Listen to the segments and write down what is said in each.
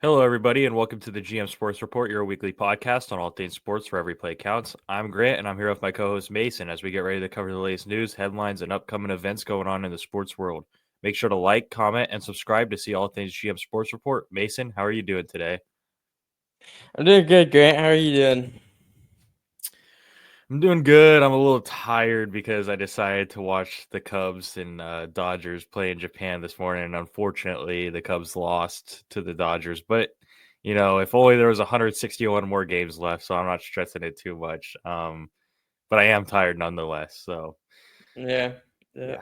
Hello, everybody, and welcome to the GM Sports Report, your weekly podcast on all things sports where every play counts. I'm Grant, and I'm here with my co-host Mason as we get ready to cover the latest news, headlines, and upcoming events going on in the sports world. Make sure to like, comment, and subscribe to see all things GM Sports Report. Mason, how are you doing today? I'm doing good, Grant. How are you doing? I'm doing good. I'm a little tired because I decided to watch the Cubs and Dodgers play in Japan this morning, and unfortunately, the Cubs lost to the Dodgers. But if only there was 161 more games left, so I'm not stressing it too much. But I am tired nonetheless. So Yeah, yeah. yeah.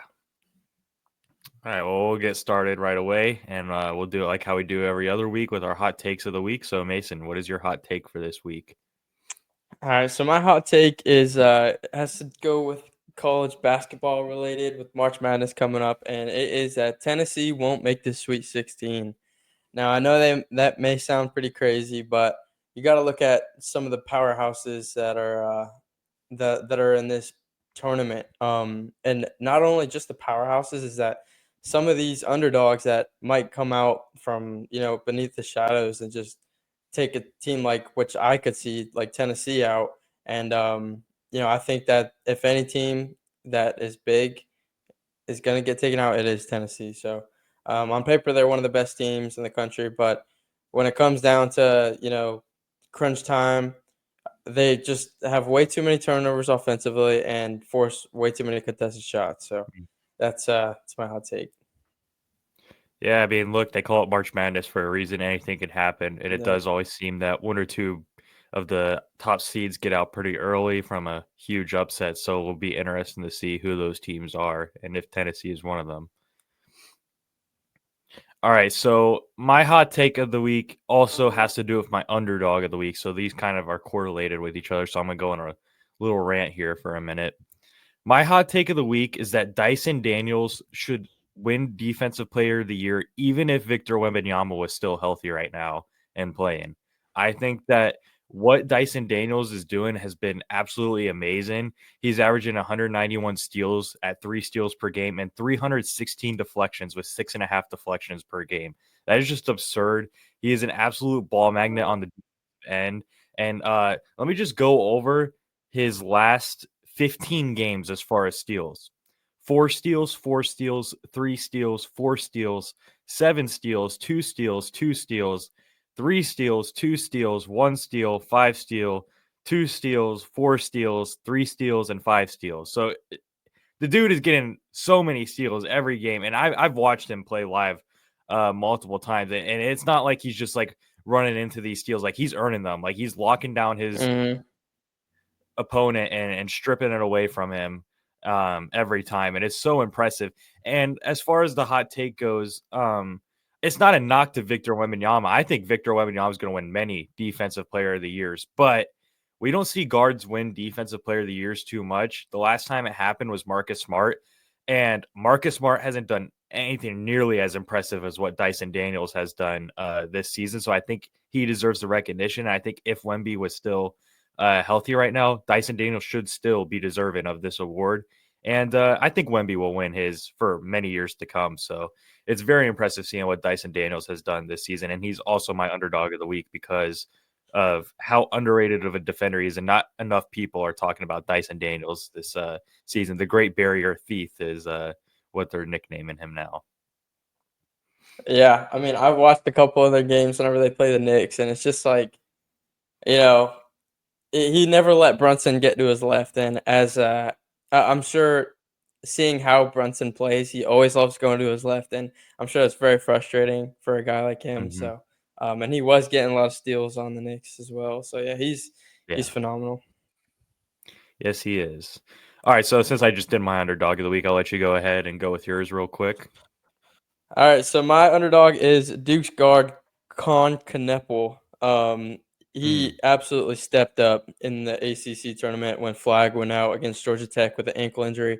All right. Well, we'll get started right away, and we'll do it like how we do every other week with our hot takes of the week. So Mason, what is your hot take for this week? All right. So my hot take is has to go with college basketball related with March Madness coming up, and it is that Tennessee won't make the Sweet 16. Now I know that may sound pretty crazy, but you got to look at some of the powerhouses that are in this tournament. And not only just the powerhouses, is that some of these underdogs that might come out from beneath the shadows and just take a team like which I could see like Tennessee out. And I think that if any team that is big is going to get taken out, it is Tennessee. So on paper, they're one of the best teams in the country, but when it comes down to crunch time, they just have way too many turnovers offensively and force way too many contested shots. So that's my hot take. Yeah, I mean, look, they call it March Madness for a reason. Anything can happen, and it Yeah. does always seem that one or two of the top seeds get out pretty early from a huge upset. So it'll be interesting to see who those teams are and if Tennessee is one of them. All right, so my hot take of the week also has to do with my underdog of the week. So these kind of are correlated with each other. So I'm gonna go on a little rant here for a minute. My hot take of the week is that Dyson Daniels should win Defensive Player of the Year, even if Victor Wembanyama was still healthy right now and playing. I think that what Dyson Daniels is doing has been absolutely amazing. He's averaging 191 steals at 3 steals per game and 316 deflections with 6.5 deflections per game. That is just absurd. He is an absolute ball magnet on the end. And let me just go over his last 15 games as far as steals. 4 steals, 4 steals, 3 steals, 4 steals, 7 steals, 2 steals, 2 steals, 3 steals, 2 steals, 1 steal, 5 steal, 2 steals, 4 steals, 3 steals, and 5 steals. So the dude is getting so many steals every game, and I've watched him play live multiple times, and it's not like he's just like running into these steals. Like he's earning them. Like he's locking down his Hmm. opponent and stripping it away from him every time, and it's so impressive. And as far as the hot take goes, it's not a knock to Victor Wembanyama. I think Victor Wembanyama is going to win many Defensive Player of the Years, but we don't see guards win Defensive Player of the Years too much. The last time it happened was Marcus Smart, and Marcus Smart hasn't done anything nearly as impressive as what Dyson Daniels has done this season. So I think he deserves the recognition. I think if Wemby was still healthy right now, Dyson Daniels should still be deserving of this award. And I think Wemby will win his for many years to come. So it's very impressive seeing what Dyson Daniels has done this season. And he's also my underdog of the week because of how underrated of a defender he is. And not enough people are talking about Dyson Daniels this season. The Great Barrier Thief is what they're nicknaming him now. Yeah, I mean, I've watched a couple of their games whenever they play the Knicks, and it's just like you know he never let Brunson get to his left. And I'm sure, seeing how Brunson plays, he always loves going to his left, and I'm sure it's very frustrating for a guy like him. Hmm. So, and he was getting a lot of steals on the Knicks as well. So yeah, he's Yeah. phenomenal. Yes, he is. All right. So since I just did my underdog of the week, I'll let you go ahead and go with yours real quick. All right, so my underdog is Duke's guard Con Kneppel. Mm, He absolutely stepped up in the ACC tournament when Flag went out against Georgia Tech with an ankle injury.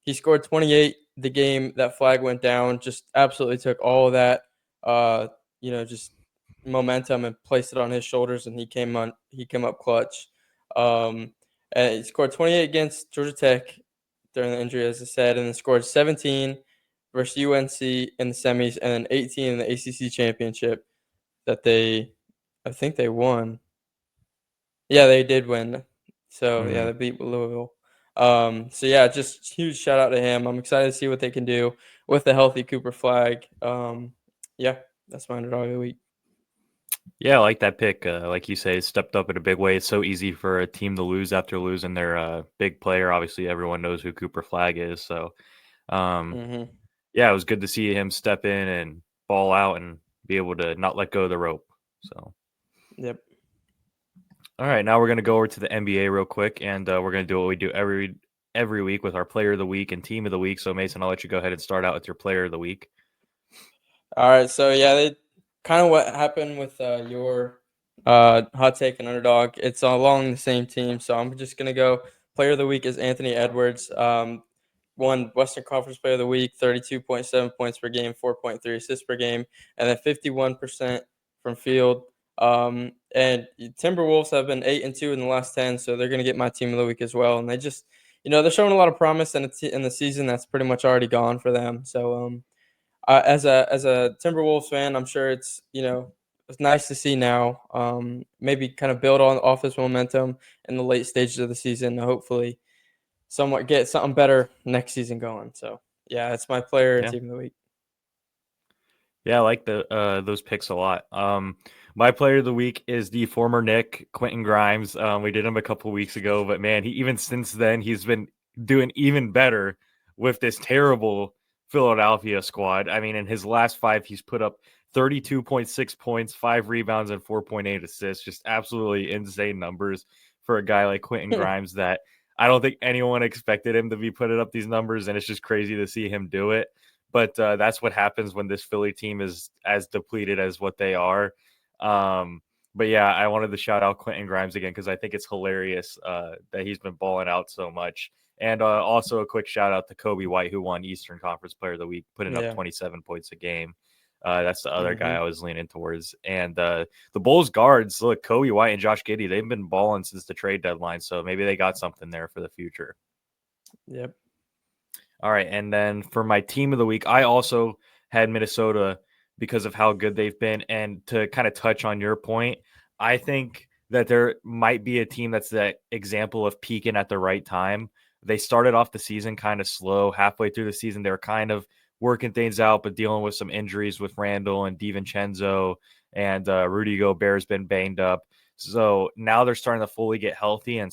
He scored 28 the game that Flag went down. Just absolutely took all of that, uh, just momentum and placed it on his shoulders, and he came up clutch. Um, and he scored 28 against Georgia Tech during the injury, as I said, and then scored 17 versus UNC in the semis, and then 18 in the ACC championship. that I think they won. Yeah, they did win. So yeah, Mhm. they beat Louisville. So yeah, just huge shout out to him. I'm excited to see what they can do with the healthy Cooper Flag. Yeah, that's my underdog of the week. Yeah, I like that pick. Like you say, stepped up in a big way. It's so easy for a team to lose after losing their big player. Obviously, everyone knows who Cooper Flag is. So, um, Mm-hmm. yeah, it was good to see him step in and ball out and be able to not let go of the rope. So, Yep. all right, now we're gonna go over to the NBA real quick, and we're gonna do what we do every week with our player of the week and team of the week. So, Mason, I'll let you go ahead and start out with your player of the week. All right, so yeah, they kind of what happened with your hot take and underdog. It's along the same team, so I'm just gonna go. Player of the week is Anthony Edwards. Won Western Conference Player of the Week, 32.7 points per game, 4.3 assists per game, and then 51% from field. And Timberwolves have been 8-2 in the last 10, so they're gonna get my team of the week as well. And they just, they're showing a lot of promise in the season that's pretty much already gone for them. So as a Timberwolves fan, I'm sure it's nice to see now. Maybe kind of build on off this momentum in the late stages of the season. Hopefully, somewhat get something better next season going. So yeah, it's my player and Yeah. team of the week. Yeah, I like the those picks a lot. My player of the week is the former Nick Quentin Grimes. We did him a couple weeks ago, but man, he even since then he's been doing even better with this terrible Philadelphia squad. I mean, in his last five, he's put up 32.6 points, 5 rebounds, and 4.8 assists. Just absolutely insane numbers for a guy like Quentin Grimes that I don't think anyone expected him to be putting up these numbers, and it's just crazy to see him do it. But that's what happens when this Philly team is as depleted as what they are. Um, but yeah, I wanted to shout out Quentin Grimes again because I think it's hilarious that he's been balling out so much. And also a quick shout out to Kobe White, who won Eastern Conference Player of the Week, putting up Yeah. 27 points a game. That's the other guy Hmm. I was leaning towards. And the Bulls guards, look, Kobe White and Josh Giddey, they've been balling since the trade deadline. So maybe they got something there for the future. Yep. All right, and then for my team of the week, I also had Minnesota because of how good they've been. And to kind of touch on your point, I think that there might be a team that's that example of peaking at the right time. They started off the season kind of slow. Halfway through the season, they were kind of working things out, but dealing with some injuries with Randall and DiVincenzo, and Rudy Gobert's been banged up. So now they're starting to fully get healthy and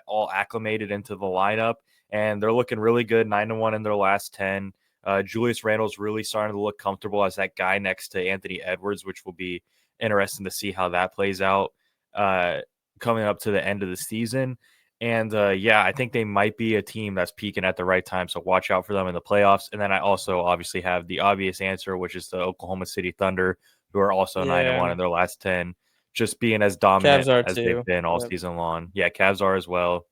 all acclimated into the lineup, and they're looking really good, 9-1 in their last 10. Julius Randle's really starting to look comfortable as that guy next to Anthony Edwards, which will be interesting to see how that plays out uh, coming up to the end of the season. And yeah, I think they might be a team that's peaking at the right time. So watch out for them in the playoffs. And then I also obviously have the obvious answer, which is the Oklahoma City Thunder, who are also 9-1 Yeah. in their last 10, just being as dominant Cavs are as they've too. been all Yep. season long. Yeah, Cavs are as well.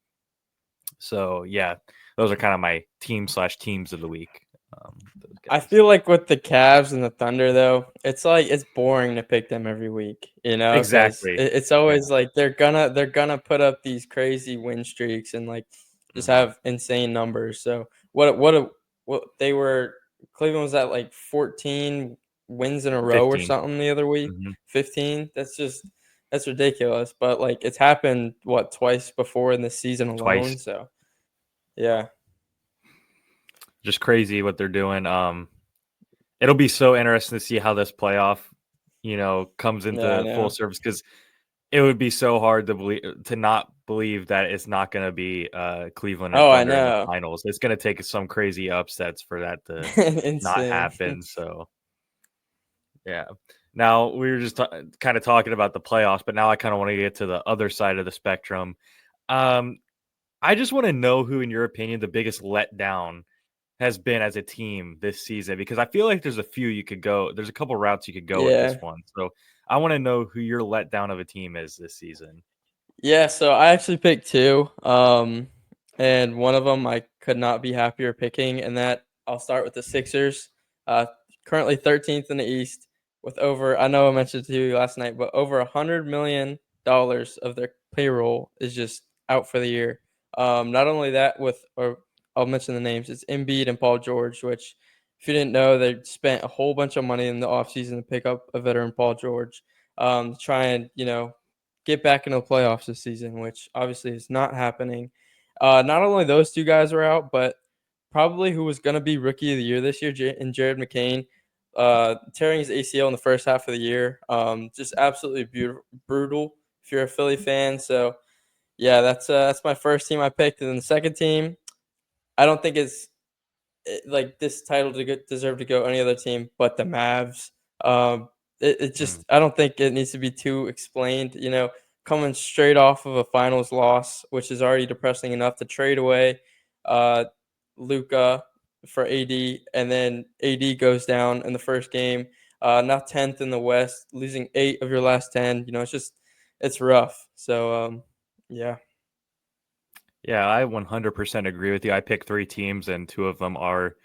So yeah, those are kind of my teams of the week. Those I guys. feel like with the Cavs and the Thunder, though, it's like it's boring to pick them every week, because Exactly. it's Yeah. always like they're gonna put up these crazy win streaks and like just Hmm. have insane numbers. So what they were Cleveland was at like 14 wins in a row or 15. something the other week, Hmm. 15. That's ridiculous. But like it's happened twice before in the season Twice. alone. So yeah, Just crazy what they're doing. It'll be so interesting to see how this playoff, comes yeah, I into full know. service because it would be so hard to not believe that it's not going to be Cleveland and Oh, I Thunder in the know. finals. It's going to take some crazy upsets for that to not Insane. happen. So yeah. Now we were just kind of talking about the playoffs, but now I kind of want to get to the other side of the spectrum. Um, I just want to know who, in your opinion, the biggest letdown has been as a team this season, because I feel like there's a few you could go. There's a couple routes you could go with this Yeah. one. So I want to know who your letdown of a team is this season. Yeah, so I actually picked 2, and one of them I could not be happier picking, and that I'll start with the Sixers, uh, currently 13th in the East with over I know I mentioned it to you last night, but over $100 million of their payroll is just out for the year. Not only that, or I'll mention the names. It's Embiid and Paul George, which if you didn't know, they spent a whole bunch of money in the offseason to pick up a veteran Paul George. try and get back into the playoffs this season, which obviously is not happening. Not only those two guys are out, but probably who was going to be rookie of the year this year, in Jared McCain, tearing his ACL in the first half of the year. Just absolutely brutal if you're a Philly fan. So yeah, that's my first team I picked, and then the second team, I don't think it's like this title to deserve to go any other team but the Mavs. It Mm. just I don't think it needs to be too explained. Coming straight off of a finals loss, which is already depressing enough, to trade away uh, Luca for AD, and then AD goes down in the first game. Now 10th in the West, losing 8 of your last 10. It's rough. So yeah. Yeah, I 100% agree with you. I picked three teams, and two of them are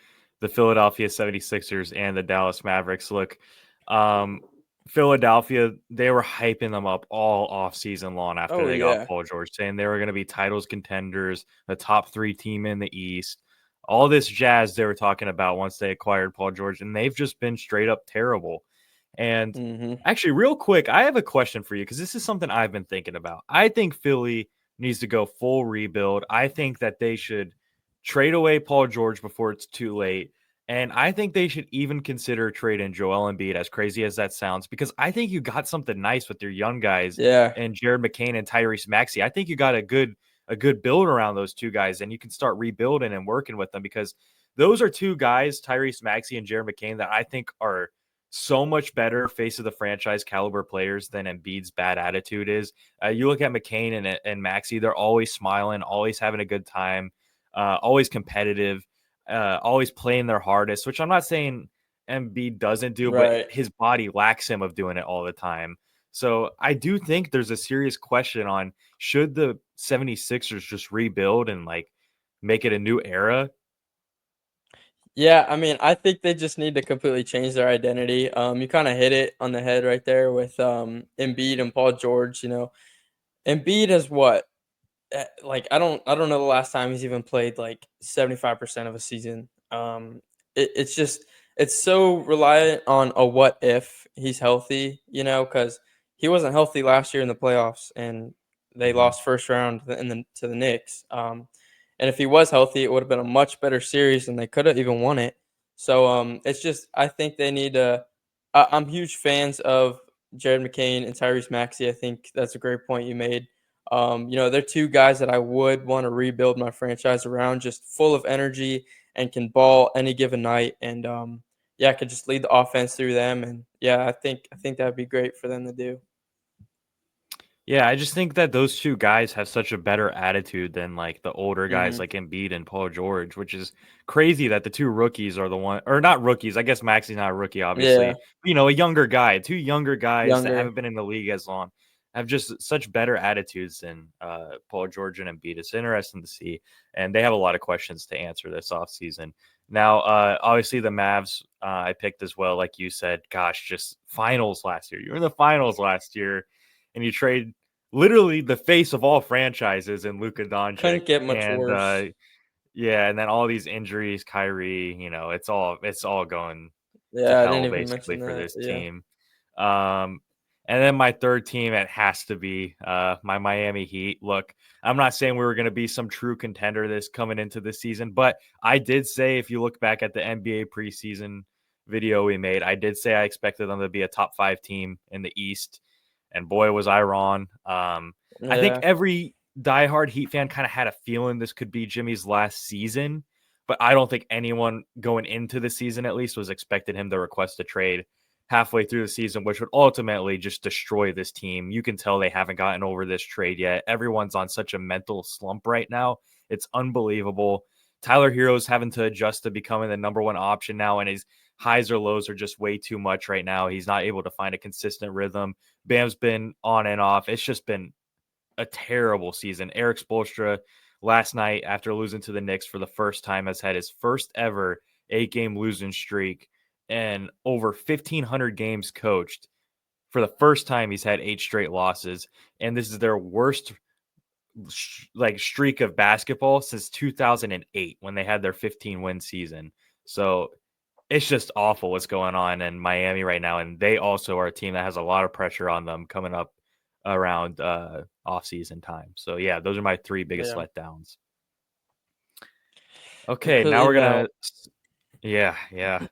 the Philadelphia 76ers and the Dallas Mavericks. Look, um, Philadelphia, they were hyping them up all off season long after Oh they got yeah. Paul George, saying they were going to be titles contenders, the top three team in the East. All this jazz they were talking about once they acquired Paul George, and they've just been straight up terrible. And Hmm. actually, real quick, I have a question for you because this is something I've been thinking about. I think Philly needs to go full rebuild. I think that they should trade away Paul George before it's too late. And I think they should even consider trading Joel Embiid, as crazy as that sounds, because I think you got something nice with your young guys Yeah. and Jared McCain and Tyrese Maxey. I think you got a good build around those two guys, and you can start rebuilding and working with them because those are two guys, Tyrese Maxey and Jared McCain, that I think are so much better face of the franchise caliber players than Embiid's bad attitude is. You look at McCain and Maxey; they're always smiling, always having a good time, always competitive, always playing their hardest. Which I'm not saying Embiid doesn't do, but Right. his body lacks him of doing it all the time. So I do think there's a serious question on should the 76ers just rebuild and like make it a new era. Yeah, I mean, I think they just need to completely change their identity. You kind of hit it on the head right there with Embiid and Paul George. Embiid has what? Like I don't know the last time he's even played like 75% of a season. It's so reliant on a what if he's healthy, because he wasn't healthy last year in the playoffs and they Mhm. lost first round to the Knicks. And if he was healthy, it would have been a much better series and they could have even won it. So it's just I think they need to. I'm huge fans of Jared McCain and Tyrese Maxey. I think that's a great point you made. They're two guys that I would want to rebuild my franchise around, just full of energy and can ball any given night. And yeah, I could just lead the offense through them. And yeah, I think that'd be great for them to do. Yeah, I just think that those two guys have such a better attitude than like the older guys Hmm. like Embiid and Paul George, which is crazy that the two rookies are the one or not rookies. I guess Maxi's not a rookie, Yeah, obviously. A younger guy, two younger guys that younger. haven't been in the league as long have just such better attitudes than Paul George and Embiid. It's interesting to see, and they have a lot of questions to answer this offseason. Now, obviously the Mavs I picked as well, like you said. Gosh, just finals last year. You were in the finals last year and you trade literally the face of all franchises in Luka Doncic. Couldn't get much And worse. yeah, and then all these injuries, Kyrie, it's all going to Yeah, I didn't hell even basically mention for that. this Yeah. team. Um, and then my third team, it has to be my Miami Heat. Look, I'm not saying we were going to be some true contender this coming into this season, but I did say if you look back at the NBA preseason video we made, I did say I expected them to be a top 5 team in the East, and boy was I wrong. I think Yeah. every diehard Heat fan kind of had a feeling this could be Jimmy's last season, but I don't think anyone going into the season at least was expecting him to request a trade halfway through the season, which would ultimately just destroy this team. You can tell they haven't gotten over this trade yet. Everyone's on such a mental slump right now. It's unbelievable. Tyler Hero's having to adjust to becoming the number one option now, and his highs or lows are just way too much right now. He's not able to find a consistent rhythm. Bam's been on and off. It's just been a terrible season. Eric Spoelstra last night, after losing to the Knicks for the first time, has had his first ever 8-game losing streak and over 1,500 games coached. For the first time, he's had 8 straight losses, and this is their worst streak of basketball since 2008 when they had their 15-win season. So it's just awful what's going on in Miami right now, and they also are a team that has a lot of pressure on them coming up around off-season time. So yeah, those are my three biggest Yeah, letdowns. Okay, now completely we're valid. gonna yeah.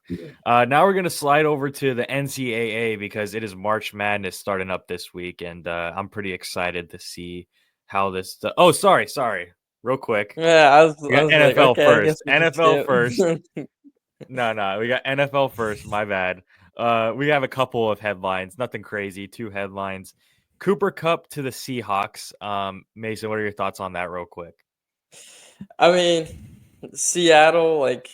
Now we're gonna slide over to the NCAA because it is March Madness starting up this week, and I'm pretty excited to see how this. Oh, sorry, real quick. Yeah, We I got was like, NFL okay, I guess first. we can NFL skip. first. No, we got NFL first. My bad. We have a couple of headlines. Nothing crazy. Two headlines. Cooper Cup to the Seahawks. Mason, what are your thoughts on that, real quick? I mean, Seattle, like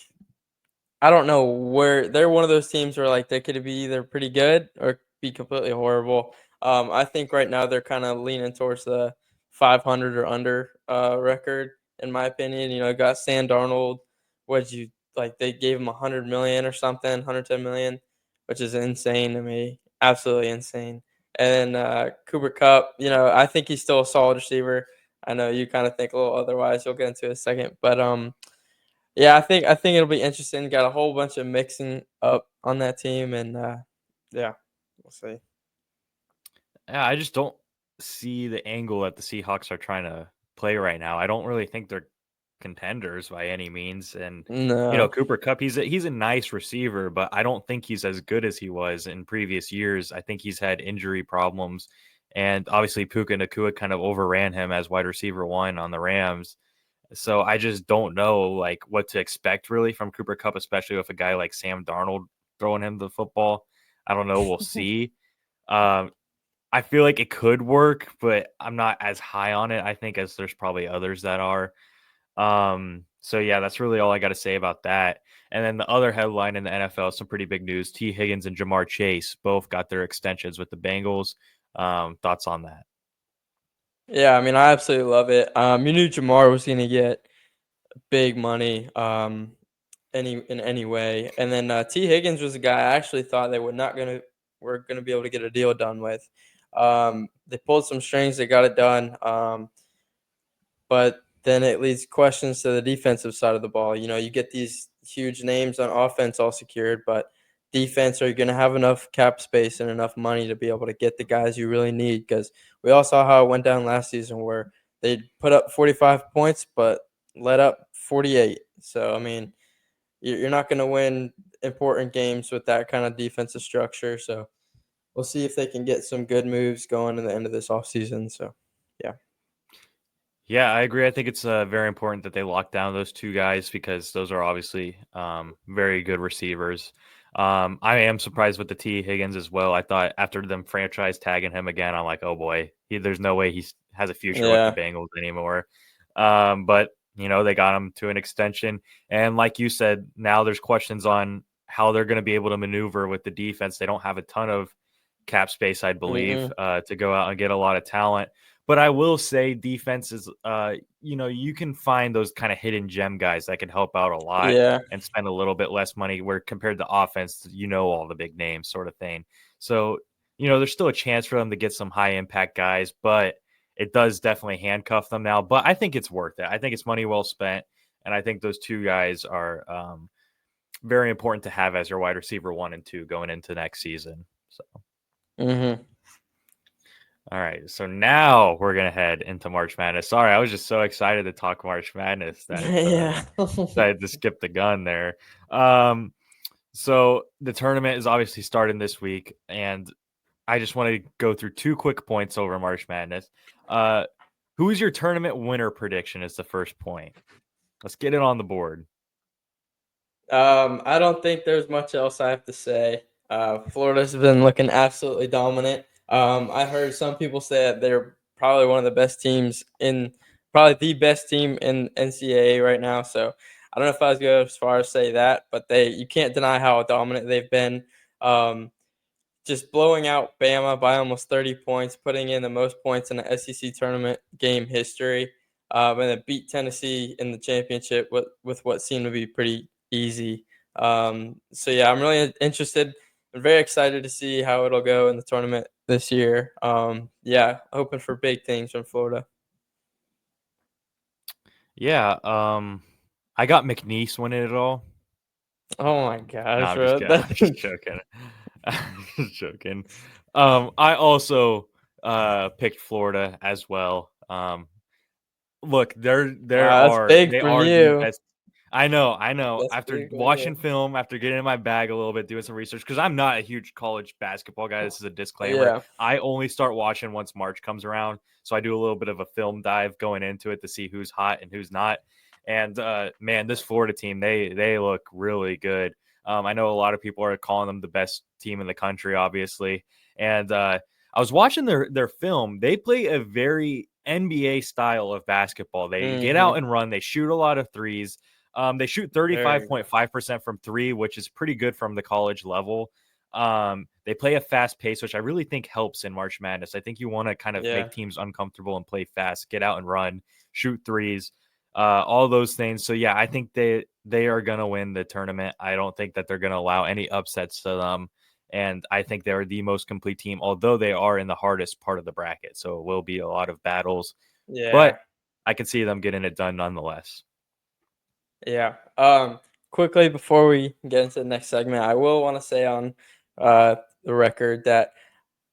I don't know where they're one of those teams where like they could be either pretty good or be completely horrible. I think right now they're kind of leaning towards the 500 or under record, in my opinion. You know, got Sam Darnold. What you like? They gave him 100 million or something, 110 million, which is insane to me. Absolutely insane. And then Cooper Cup, you know, I think he's still a solid receiver. I know you kind of think a little otherwise. You'll get into it in a second, but yeah, I think it'll be interesting. Got a whole bunch of mixing up on that team, and yeah, we'll see. Yeah, I just don't see the angle that the Seahawks are trying to play right now. I don't really think they're contenders by any means. And No, Cooper Cup, he's a nice receiver, but I don't think he's as good as he was in previous years. I think he's had injury problems, and obviously Puka Nakua kind of overran him as wide receiver one on the Rams. So I just don't know like what to expect really from Cooper Cup, especially with a guy like Sam Darnold throwing him the football. I don't know. We'll see. Um, I feel like it could work, but I'm not as high on it, I think, as there's probably others that are. So yeah, that's really all I got to say about that. And then the other headline in the NFL, some pretty big news. T. Higgins and Jamar Chase both got their extensions with the Bengals. Thoughts on that? yeah, I mean, I absolutely love it. You knew Jamar was gonna get big money, any way, and then T. Higgins was a guy I actually thought they were gonna be able to get a deal done with. They pulled some strings, they got it done. But then it leads questions to the defensive side of the ball. You know, you get these huge names on offense all secured, but defense, are you going to have enough cap space and enough money to be able to get the guys you really need? Because we all saw how it went down last season where they put up 45 points, but let up 48. So, I mean, you're not going to win important games with that kind of defensive structure. So, we'll see if they can get some good moves going in the end of this offseason. So, yeah. Yeah, I agree. I think it's very important that they lock down those two guys because those are obviously very good receivers. I am surprised with the T. Higgins as well. I thought after them franchise tagging him again, I'm like, oh boy, there's no way he has a future with the Yeah. Bengals anymore. But they got him to an extension, and like you said, now there's questions on how they're going to be able to maneuver with the defense. They don't have a ton of cap space, I believe, Mm-mm. to go out and get a lot of talent. But I will say defense is, you can find those kind of hidden gem guys that can help out a lot Yeah. and spend a little bit less money where compared to offense, all the big names sort of thing. So, there's still a chance for them to get some high impact guys, but it does definitely handcuff them now. But I think it's worth it. I think it's money well spent. And I think those two guys are very important to have as your wide receiver one and two going into next season. So. Mhm. All right, so now we're gonna head into March Madness. Sorry, I was just so excited to talk March Madness that Yeah. decided to skip the gun there. Um, so the tournament is obviously starting this week, and I just want to go through two quick points over March Madness. Uh, who is your tournament winner prediction? Is the first point. Let's get it on the board. I don't think there's much else I have to say. Florida's been looking absolutely dominant. I heard some people say that they're probably one of the best teams probably the best team in NCAA right now. So I don't know if I was go as far as say that, but you can't deny how dominant they've been. Um, just blowing out Bama by almost 30 points, putting in the most points in the SEC tournament game history, and then beat Tennessee in the championship with what seemed to be pretty easy. So yeah, I'm really interested. I'm very excited to see how it'll go in the tournament this year. Yeah, hoping for big things from Florida. Yeah, I got McNeese winning it all. Oh my No, gosh, I'm just bro. kidding. I'm just joking. I'm just joking. I also picked Florida as well. Look, Wow, that's big they from are the you. best. I know, I know. That's After big from you. watching film, after getting in my bag a little bit, doing some research, because I'm not a huge college basketball guy. This is a disclaimer. Yeah. I only start watching once March comes around, so I do a little bit of a film dive going into it to see who's hot and who's not. And man, this Florida team, they look really good. I know a lot of people are calling them the best team in the country, obviously. And I was watching their film. They play a very NBA style of basketball. They get out Mhm. and run. They shoot a lot of threes. They shoot Very good. 35.5% from three, which is pretty good from the college level. They play a fast pace, which I really think helps in March Madness. I think you want to kind of Yeah. make teams uncomfortable and play fast, get out and run, shoot threes, all those things. So yeah, I think they are gonna win the tournament. I don't think that they're gonna allow any upsets to them. And I think they're the most complete team, although they are in the hardest part of the bracket. So it will be a lot of battles, Yeah. but I can see them getting it done nonetheless. Yeah. Quickly before we get into the next segment, I will want to say on the record that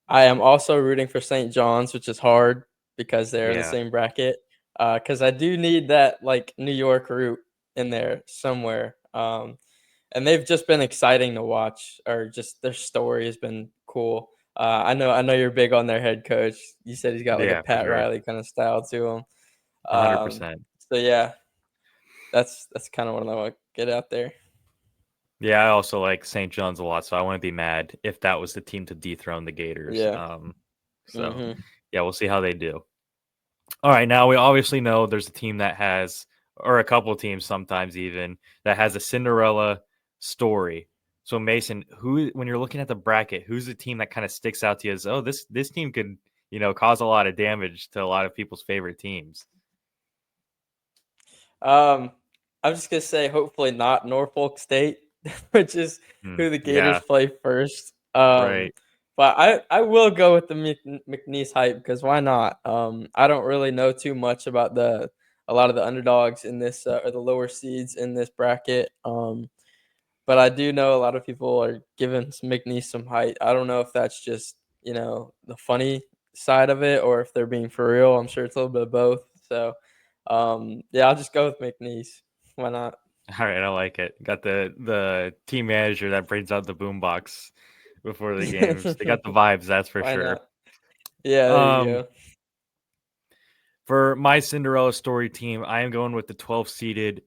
I am also rooting for St. John's, which is hard because they're in the Yeah. same bracket. Because I do need that like New York route in there somewhere. And they've just been exciting to watch, or just their story has been cool. I know you're big on their head coach. You said he's got like a Yeah, for Pat sure. Riley kind of style to him. Um, 100%. so yeah, that's kind of what I want to get out there. Yeah, I also like St. John's a lot, so I wouldn't be mad if that was the team to dethrone the Gators. Yeah. So Mhm. yeah, we'll see how they do. All right, now we obviously know there's a team that has, or a couple of teams sometimes even, that has a Cinderella story. So Mason, who when you're looking at the bracket, who's the team that kind of sticks out to you as, oh, this team could, cause a lot of damage to a lot of people's favorite teams? Um, I'm just gonna say hopefully not Norfolk State, which is who the Gators Yeah, play first. right. But I will go with the McNeese hype because why not? I don't really know too much about the a lot of the underdogs in this or the lower seeds in this bracket. But I do know a lot of people are giving McNeese some hype. I don't know if that's just the funny side of it or if they're being for real. I'm sure it's a little bit of both. So yeah, I'll just go with McNeese. Why not? All right, I like it. Got the team manager that brings out the boombox before the games. They got the vibes, that's for Why sure. not? Yeah, there you Um, go. for my Cinderella story team, I am going with the 12 seeded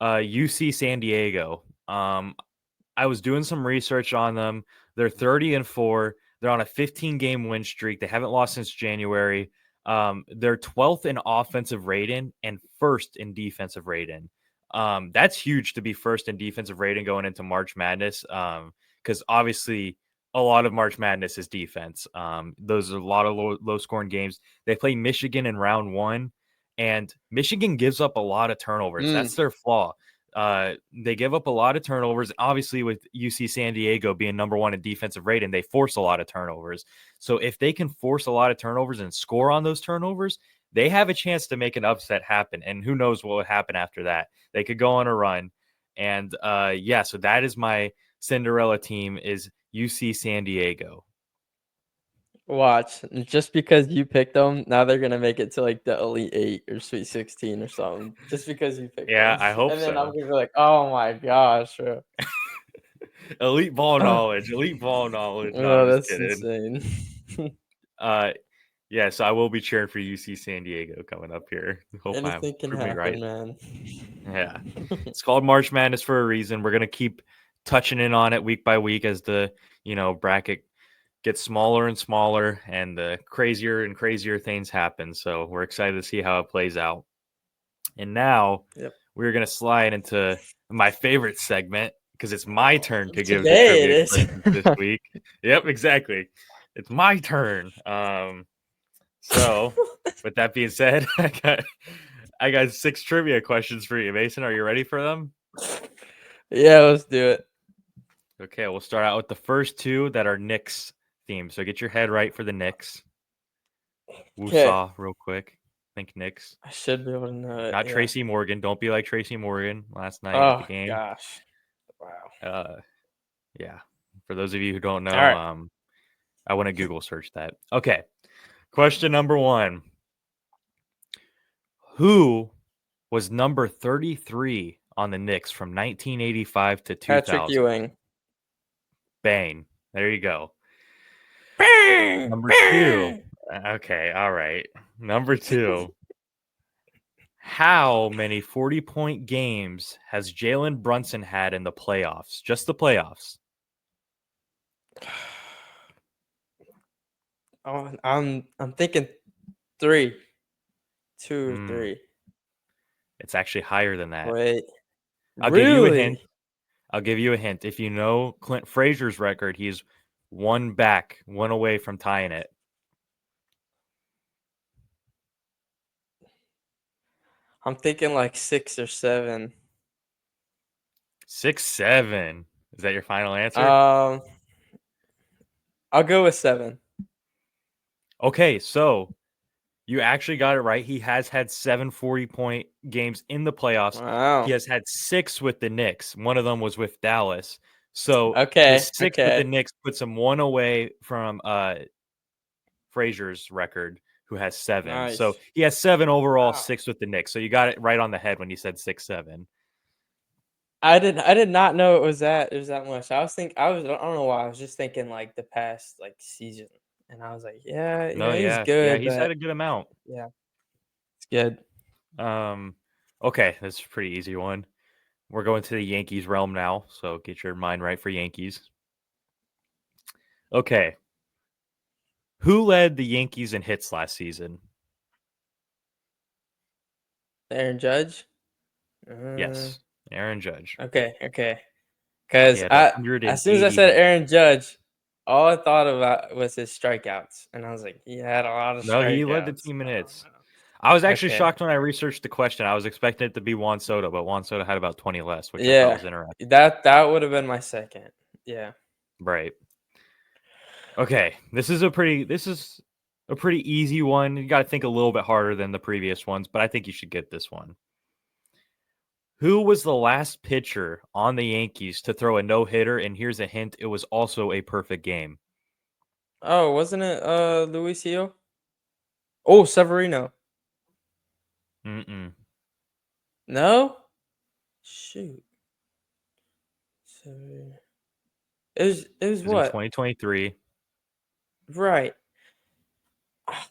UC San Diego. I was doing some research on them. They're 30-4. They're on a 15-game win streak. They haven't lost since January. They're 12th in offensive rating and first in defensive rating. That's huge to be first in defensive rating going into March Madness. Because obviously a lot of March Madness is defense. Those are a lot of low scoring games. They play Michigan in round one, and Michigan gives up a lot of turnovers. Mm, That's their flaw. They give up a lot of turnovers. Obviously, with UC San Diego being number one in defensive rating, they force a lot of turnovers. So if they can force a lot of turnovers and score on those turnovers, they have a chance to make an upset happen. And who knows what would happen after that? They could go on a run. And yeah, so that is my Cinderella team is UC San Diego. watch. Just because you picked them, now they're gonna make it to like the Elite Eight or Sweet 16 or something. Just because you picked Yeah, them, I hope and then I'm so. gonna be like, oh my gosh, bro. Elite ball knowledge. Elite ball knowledge. No, I'm Oh, just that's kidding. insane. Uh, yeah, so I will be cheering for UC San Diego coming up here. Hope I Anything can prove me right. happen, man. Yeah. It's called March Madness for a reason. We're going to keep touching in on it week by week as the, bracket gets smaller and smaller and the crazier and crazier things happen. So we're excited to see how it plays out. And now Yep. we're going to slide into my favorite segment because it's my turn to give the Today it trivia is. questions this week. Yep, exactly. It's my turn. So with that being said, I got 6 trivia questions for you, Mason. Are you ready for them? Yeah, let's do it. Okay, we'll start out with the first 2 that are Knicks themed. So get your head right for the Knicks. Okay. Woosah, real quick. Think Knicks. I should be able to know it. Not Yeah. Tracy Morgan. Don't be like Tracy Morgan last night at the Oh game. gosh. Wow. Yeah. For those of you who don't All know, right. I want to Google search that. Okay. Question number 1. Who was number 33 on the Knicks from 1985 to Patrick 2000? Ewing. Bang. There you go. Bang! Number 2. Bang! Okay, all right. Number 2. How many 40-point games has Jalen Brunson had in the playoffs? Just the playoffs. Oh, I'm thinking 3, 2 or Mm, 3. it's actually higher than that. Wait, I'll give you a hint. really? I'll give you a hint. If you know Clint Frazier's record, he's one away from tying it. I'm thinking like 6 or 7. 6, 7. Is that your final answer? Um, I'll go with 7. Okay, so you actually got it right. He has had 7 40-point games in the playoffs. He Wow. has had 6 with the Knicks. One of them was with Dallas. So the Okay. 6 with the Okay. Knicks puts him one away from Frazier's record, who has 7. So Nice. he has 7 overall, Wow. 6 with the Knicks. So you got it right on the head when you said 6, 7. I did not know it was that much. I don't know why. I was just thinking like the past like season. And I was like, yeah, No, he's yeah, good, he's had but a good amount. yeah, it's good. Um, okay, that's a pretty easy one. We're going to the Yankees realm now, so get your mind right for Yankees. Okay, who led the Yankees in hits last season? Aaron Judge. Uh, Yes, Aaron Judge. okay, okay. He Because had I as soon as I 180 said hits. Aaron Judge, all I thought about was his strikeouts, and I was like, he had a lot of No, he led the strikeouts. team in I don't hits. know. I was actually Okay. shocked when I researched the question. I was expecting it to be Juan Soto, but Juan Soto had about 20 less, which I thought Yeah, was interesting. that would have been my second. Yeah. Right. Okay, this is a pretty easy one. You got to think a little bit harder than the previous ones, but I think you should get this one. Who was the last pitcher on the Yankees to throw a no-hitter? And here's a hint, it was also a perfect game. Oh, wasn't it Luis Gil? Oh, Severino. Mm-mm. No? Shoot. Severino. It was It was in what? 2023. Right. Ah,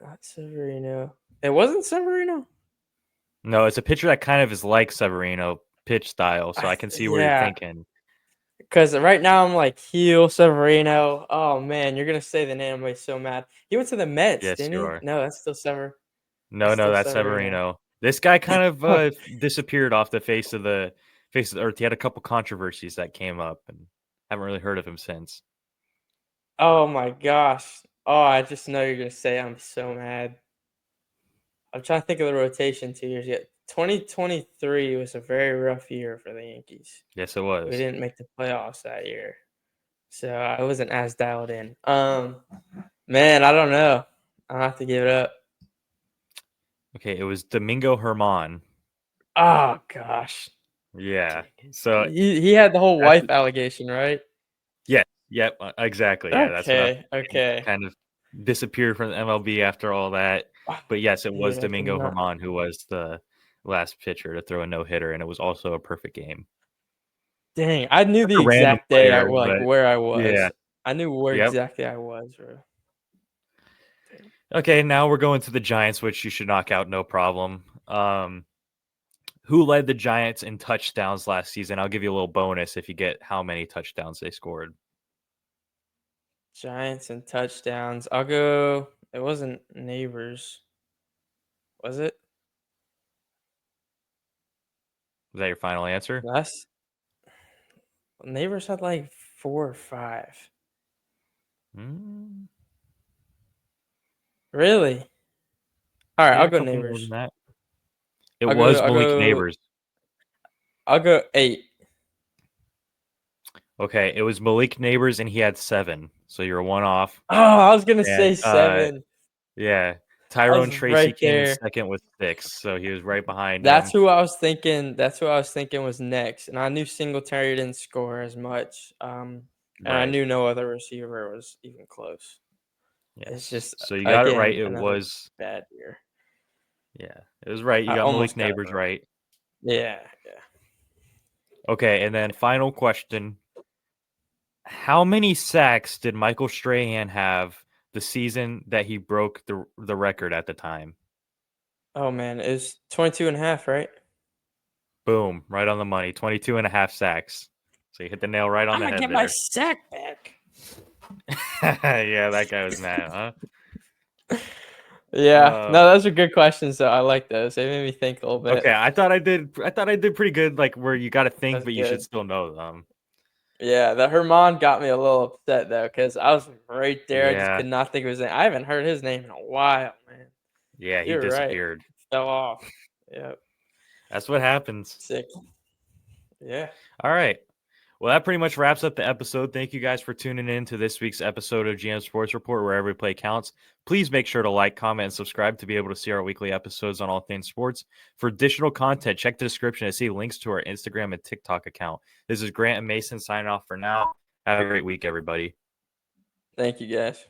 not Severino. It wasn't Severino? No, it's a pitcher that kind of is like Severino pitch style, so I can see where you're Yeah. thinking. Because right now I'm like Heel Severino. Oh man, you're gonna say the name. I'm gonna be so mad. He went to the Mets, Yes, didn't you he? are. No, that's still No, That's no, still that's Severino. Severino. This guy kind of Huh. disappeared off the face of the earth. He had a couple controversies that came up, and haven't really heard of him since. Oh my gosh. Oh, I just know you're gonna say I'm so mad. I'm trying to think of the rotation 2 years yet. 2023 was a very rough year for the Yankees. Yes, it We was. didn't make the playoffs that year, so I wasn't as dialed in. Man, I don't know. I'll have to give it up. Okay, it was Domingo Herman. Oh gosh. Yeah. Dang it. So He had the whole that's wife allegation, right? yeah, yep, exactly. Yeah, that's what I was Okay, thinking. okay. Kind of disappeared from the MLB after all that. Ah, But yes, it was dude, I did Domingo not. Herman who was the last pitcher to throw a no hitter, and it was also a perfect game. Dang, I knew Such the a random exact day player, like but where I yeah, was. I knew where yep. exactly I was, bro. Dang. Okay, now we're going to the Giants, which you should knock out no problem. Who led the Giants in touchdowns last season? I'll give you a little bonus if you get how many touchdowns they scored. Giants and touchdowns. I'll go. It wasn't Neighbors, was it? Is that your final answer? Less. Neighbors had like 4 or 5. Mm, Really? All right, yeah, I'll a go couple more than Neighbors. that. It I'll go. was I'll Malik go. Neighbors. I'll go 8. Okay, it was Malik Neighbors, and he had 7. So you're one off. Oh, I was gonna And say 7. yeah, I Tyrone was Tracy right came in there. second with 6, so he was right behind That's him. who I was thinking. That's who I was thinking was next, and I knew Singletary didn't score as much, and I Right. knew no other receiver was even close. It's Yes. just So you got it right. again It another was bad year. it was right. You I got almost Malik got it Neighbors right. right. Yeah. Okay, and then final question. How many sacks did Michael Strahan have the season that he broke the record at the time? Oh man, it's 22 and a half, right? Boom, right on the money. 22 and a half sacks. So you hit the nail right on I'm the gonna head get my there. sack back. Yeah, that guy was mad, huh? Yeah, Uh, no, those are good questions. Though I like those. They made me think a little bit. okay, I thought I did pretty good, like where you got to think, That's but you should good. still know them. Yeah, the Herman got me a little upset though, because I was right there. I just Yeah, could not think of his name. I haven't heard his name in a while, man. yeah, he You're right. disappeared. Fell off. Yep. That's what happens. Sick. Yeah. All right. Well, that pretty much wraps up the episode. Thank you guys for tuning in to this week's episode of GM Sports Report, where every play counts. Please make sure to like, comment, and subscribe to be able to see our weekly episodes on all things sports. For additional content, check the description to see links to our Instagram and TikTok account. This is Grant and Mason signing off for now. Have a great week, everybody. Thank you, guys.